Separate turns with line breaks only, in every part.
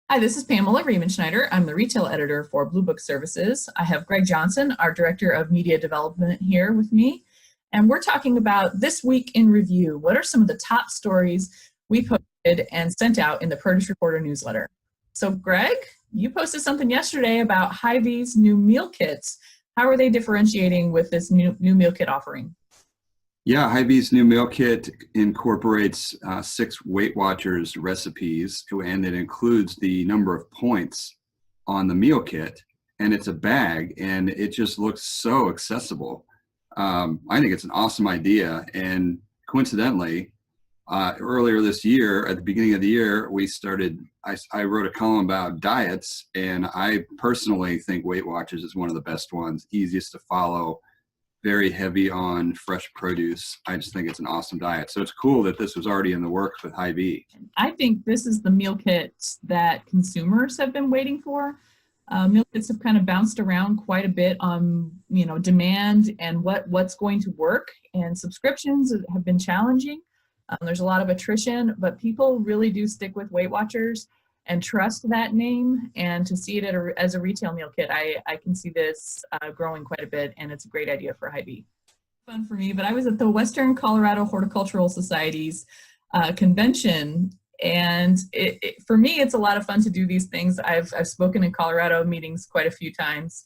Hi, this is Pamela Riemenschneider. I'm the retail editor for Blue Book Services. I have Greg Johnson, our director of media development, here with me. And we're talking about this week in review. What are some of the top stories we posted and sent out in the Produce Reporter newsletter? So Greg, you posted something yesterday about Hy-Vee's new meal kits. How are they differentiating with this new meal kit offering?
Yeah, Hy-Vee's new meal kit incorporates 6 Weight Watchers recipes, and it includes the number of points on the meal kit, and it's a bag, and it just looks so accessible. I think it's an awesome idea, and coincidentally, earlier this year, at the beginning of the year, I wrote a column about diets, and I personally think Weight Watchers is one of the best ones, easiest to follow, very heavy on fresh produce. I just think it's an awesome diet. So it's cool that this was already in the works with Hy-Vee.
I think this is the meal kits that consumers have been waiting for. Meal kits have kind of bounced around quite a bit on demand and what's going to work, and subscriptions have been challenging. There's a lot of attrition, but people really do stick with Weight Watchers and trust that name, and to see it as a retail meal kit, I can see this growing quite a bit, and it's a great idea for Hy-Vee. Fun for me, but I was at the Western Colorado Horticultural Society's convention, and for me, it's a lot of fun to do these things. I've spoken in Colorado meetings quite a few times.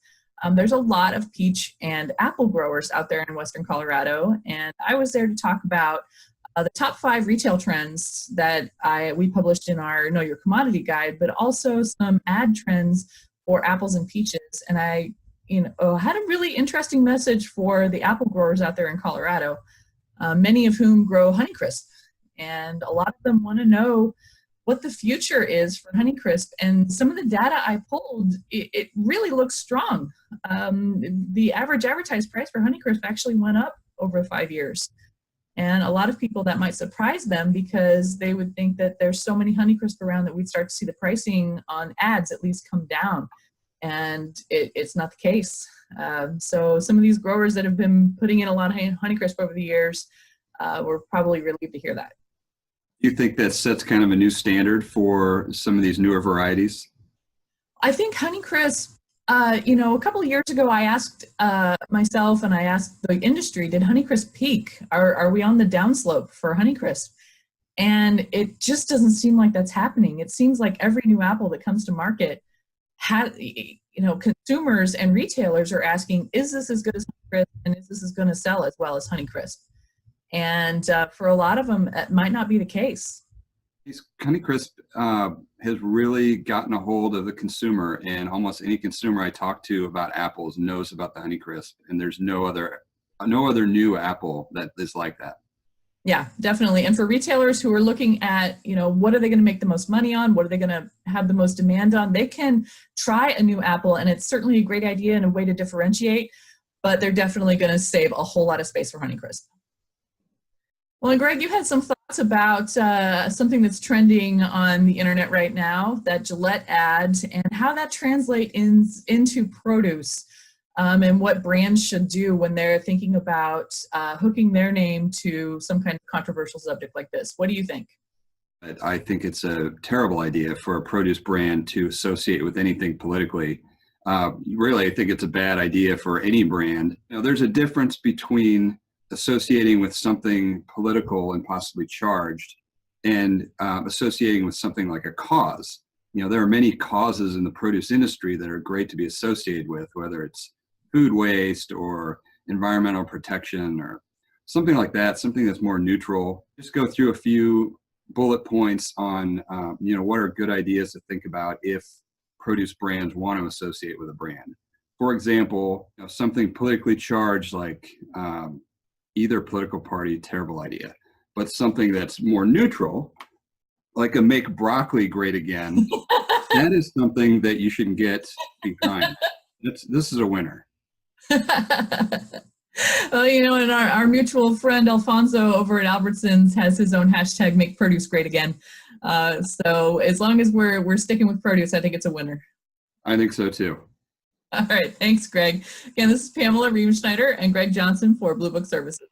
There's a lot of peach and apple growers out there in Western Colorado, and I was there to talk about the top 5 retail trends that we published in our Know Your Commodity Guide, but also some ad trends for apples and peaches. And I had a really interesting message for the apple growers out there in Colorado, many of whom grow Honeycrisp. And a lot of them want to know what the future is for Honeycrisp. And some of the data I pulled, it really looks strong. The average advertised price for Honeycrisp actually went up over 5 years. And a lot of people, that might surprise them, because they would think that there's so many Honeycrisp around that we'd start to see the pricing on ads at least come down. And it's not the case. So some of these growers that have been putting in a lot of Honeycrisp over the years were probably relieved to hear that.
You think that sets kind of a new standard for some of these newer varieties?
I think Honeycrisp, a couple of years ago, I asked myself and I asked the industry, did Honeycrisp peak? Are we on the downslope for Honeycrisp? And it just doesn't seem like that's happening. It seems like every new apple that comes to market has, consumers and retailers are asking, is this as good as Honeycrisp, and is this going to sell as well as Honeycrisp? And for a lot of them, it might not be the case.
Honeycrisp has really gotten a hold of the consumer, and almost any consumer I talk to about apples knows about the Honeycrisp, and there's no other new apple that is like that.
Yeah, definitely. And for retailers who are looking at, what are they going to make the most money on? What are they going to have the most demand on? They can try a new apple, and it's certainly a great idea and a way to differentiate, but they're definitely going to save a whole lot of space for Honeycrisp. Well, and Greg, you had some thoughts about something that's trending on the internet right now, that Gillette ad, and how that translates into produce, and what brands should do when they're thinking about hooking their name to some kind of controversial subject like this. What do you think?
I think it's a terrible idea for a produce brand to associate with anything politically. Really, I think it's a bad idea for any brand. There's a difference between associating with something political and possibly charged, and associating with something like a cause. There are many causes in the produce industry that are great to be associated with, whether it's food waste or environmental protection or something like that, something that's more neutral. Just go through a few bullet points on, what are good ideas to think about if produce brands want to associate with a brand. For example, something politically charged like either political party, terrible idea. But something that's more neutral, like a Make Broccoli Great Again, that is something that you should get behind. This is a winner.
Well, and our mutual friend Alfonso over at Albertsons has his own hashtag Make Produce Great Again. So as long as we're sticking with produce, I think it's a winner.
I think so too.
All right, thanks, Greg. Again, this is Pamela Riemenschneider and Greg Johnson for Blue Book Services.